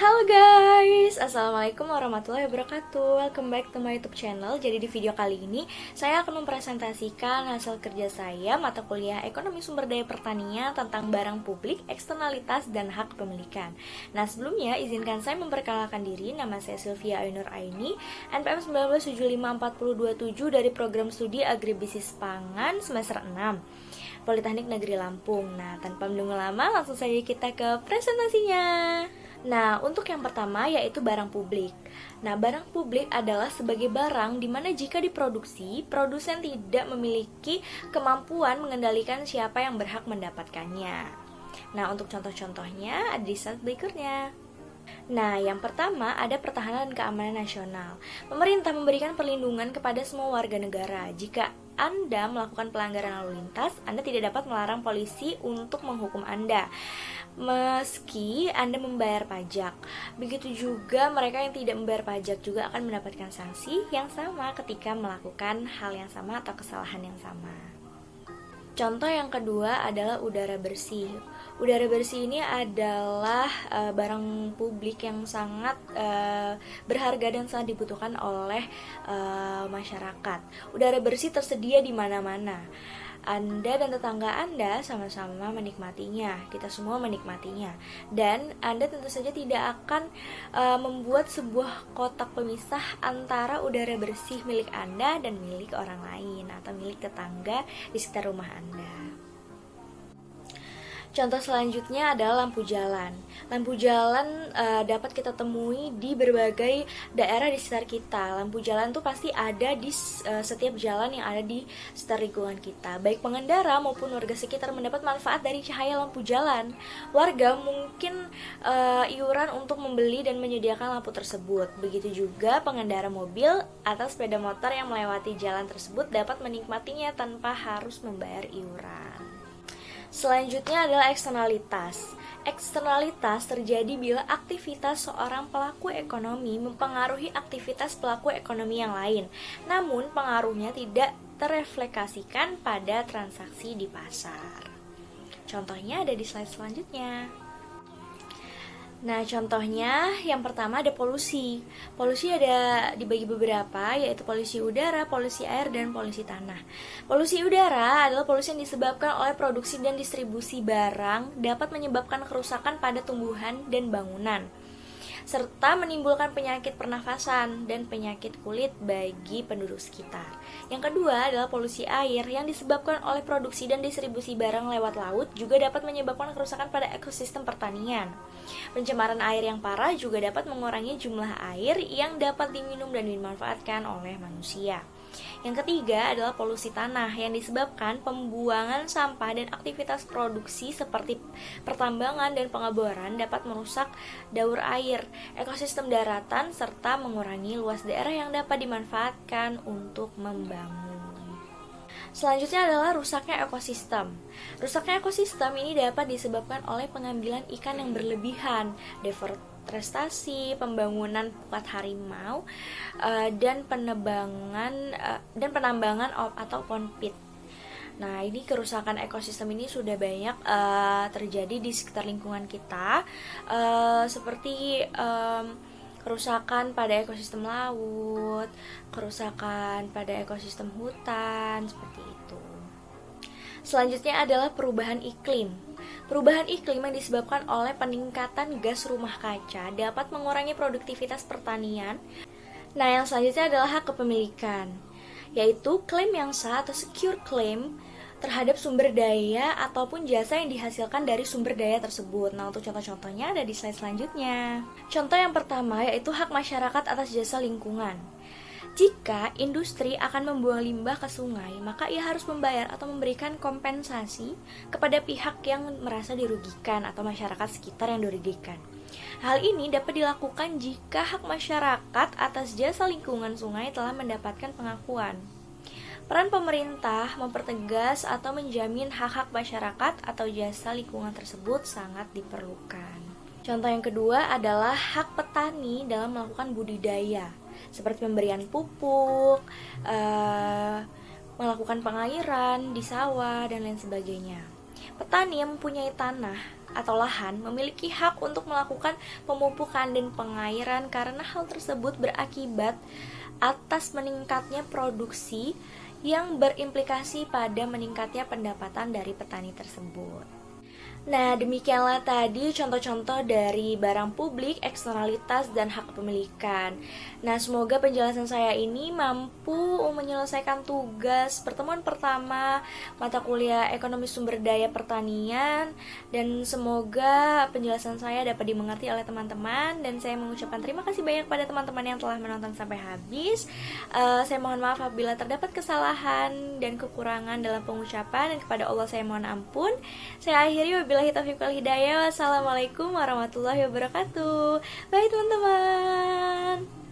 Halo guys, Assalamualaikum warahmatullahi wabarakatuh. Welcome back to my YouTube channel. Jadi di video kali ini saya akan mempresentasikan hasil kerja saya mata kuliah Ekonomi Sumber Daya Pertanian tentang barang publik, eksternalitas, dan hak kepemilikan. Nah sebelumnya izinkan saya memperkenalkan diri. Nama saya Sylvia Ainur Aini, NPM 1975427 dari program studi Agribisnis Pangan semester 6 Politeknik Negeri Lampung. Nah tanpa menunggu lama langsung saja kita ke presentasinya. Nah, untuk yang pertama yaitu barang publik. Nah, barang publik adalah sebagai barang di mana jika diproduksi, produsen tidak memiliki kemampuan mengendalikan siapa yang berhak mendapatkannya. Nah, untuk contoh-contohnya ada di slide berikutnya. Nah, yang pertama ada pertahanan dan keamanan nasional. Pemerintah memberikan perlindungan kepada semua warga negara. Jika Anda melakukan pelanggaran lalu lintas, Anda tidak dapat melarang polisi untuk menghukum Anda meski Anda membayar pajak. Begitu juga mereka yang tidak membayar pajak juga akan mendapatkan sanksi yang sama ketika melakukan hal yang sama atau kesalahan yang sama. Contoh yang kedua adalah udara bersih. Udara bersih ini adalah barang publik yang sangat berharga dan sangat dibutuhkan oleh masyarakat. Udara bersih tersedia di mana-mana. Anda dan tetangga Anda sama-sama menikmatinya, kita semua menikmatinya. Dan Anda tentu saja tidak akan membuat sebuah kotak pemisah antara udara bersih milik Anda dan milik orang lain atau milik tetangga di sekitar rumah Anda. Contoh selanjutnya adalah lampu jalan. Lampu jalan dapat kita temui di berbagai daerah di sekitar kita. Lampu jalan tuh pasti ada di setiap jalan yang ada di sekitar lingkungan kita. Baik pengendara maupun warga sekitar mendapat manfaat dari cahaya lampu jalan. Warga mungkin iuran untuk membeli dan menyediakan lampu tersebut. Begitu juga pengendara mobil atau sepeda motor yang melewati jalan tersebut dapat menikmatinya tanpa harus membayar iuran. Selanjutnya adalah eksternalitas. Eksternalitas terjadi bila aktivitas seorang pelaku ekonomi mempengaruhi aktivitas pelaku ekonomi yang lain, namun pengaruhnya tidak terefleksikan pada transaksi di pasar. Contohnya ada di slide selanjutnya. Nah, contohnya yang pertama ada polusi. Polusi ada dibagi beberapa, yaitu polusi udara, polusi air, dan polusi tanah. Polusi udara adalah polusi yang disebabkan oleh produksi dan distribusi barang, dapat menyebabkan kerusakan pada tumbuhan dan bangunan, serta menimbulkan penyakit pernafasan dan penyakit kulit bagi penduduk sekitar. Yang kedua adalah polusi air yang disebabkan oleh produksi dan distribusi barang lewat laut, juga dapat menyebabkan kerusakan pada ekosistem pertanian. Pencemaran air yang parah juga dapat mengurangi jumlah air yang dapat diminum dan dimanfaatkan oleh manusia. Yang ketiga adalah polusi tanah yang disebabkan pembuangan sampah dan aktivitas produksi seperti pertambangan dan pengeboran dapat merusak daur air, ekosistem daratan, serta mengurangi luas daerah yang dapat dimanfaatkan untuk membangun. Selanjutnya adalah rusaknya ekosistem. Rusaknya ekosistem ini dapat disebabkan oleh pengambilan ikan yang berlebihan, deforestasi, pembangunan pukat harimau, dan penambangan atau open pit. Nah, ini kerusakan ekosistem ini sudah banyak terjadi di sekitar lingkungan kita, seperti kerusakan pada ekosistem laut, kerusakan pada ekosistem hutan, seperti itu. Selanjutnya adalah perubahan iklim. Perubahan iklim yang disebabkan oleh peningkatan gas rumah kaca dapat mengurangi produktivitas pertanian. Nah, yang selanjutnya adalah hak kepemilikan, yaitu klaim yang sah atau secure claim terhadap sumber daya ataupun jasa yang dihasilkan dari sumber daya tersebut. Nah, untuk contoh-contohnya ada di slide selanjutnya. Contoh yang pertama yaitu hak masyarakat atas jasa lingkungan. Jika industri akan membuang limbah ke sungai, maka ia harus membayar atau memberikan kompensasi kepada pihak yang merasa dirugikan atau masyarakat sekitar yang dirugikan. Hal ini dapat dilakukan jika hak masyarakat atas jasa lingkungan sungai telah mendapatkan pengakuan. Peran pemerintah mempertegas atau menjamin hak-hak masyarakat atau jasa lingkungan tersebut sangat diperlukan. Contoh yang kedua adalah hak petani dalam melakukan budidaya, seperti pemberian pupuk, melakukan pengairan di sawah, dan lain sebagainya. Petani yang mempunyai tanah atau lahan memiliki hak untuk melakukan pemupukan dan pengairan karena hal tersebut berakibat atas meningkatnya produksi yang berimplikasi pada meningkatnya pendapatan dari petani tersebut. Nah, demikianlah tadi contoh-contoh dari barang publik, eksternalitas, dan hak kepemilikan. Nah, semoga penjelasan saya ini mampu menyelesaikan tugas pertemuan pertama mata kuliah Ekonomi Sumber Daya Pertanian, dan semoga penjelasan saya dapat dimengerti oleh teman-teman, dan saya mengucapkan terima kasih banyak pada teman-teman yang telah menonton sampai habis. Saya mohon maaf apabila terdapat kesalahan dan kekurangan dalam pengucapan, dan kepada Allah saya mohon ampun. Saya akhiri, wabillahi taufiq wal hidayah. Wassalamualaikum warahmatullahi wabarakatuh. Bye teman-teman.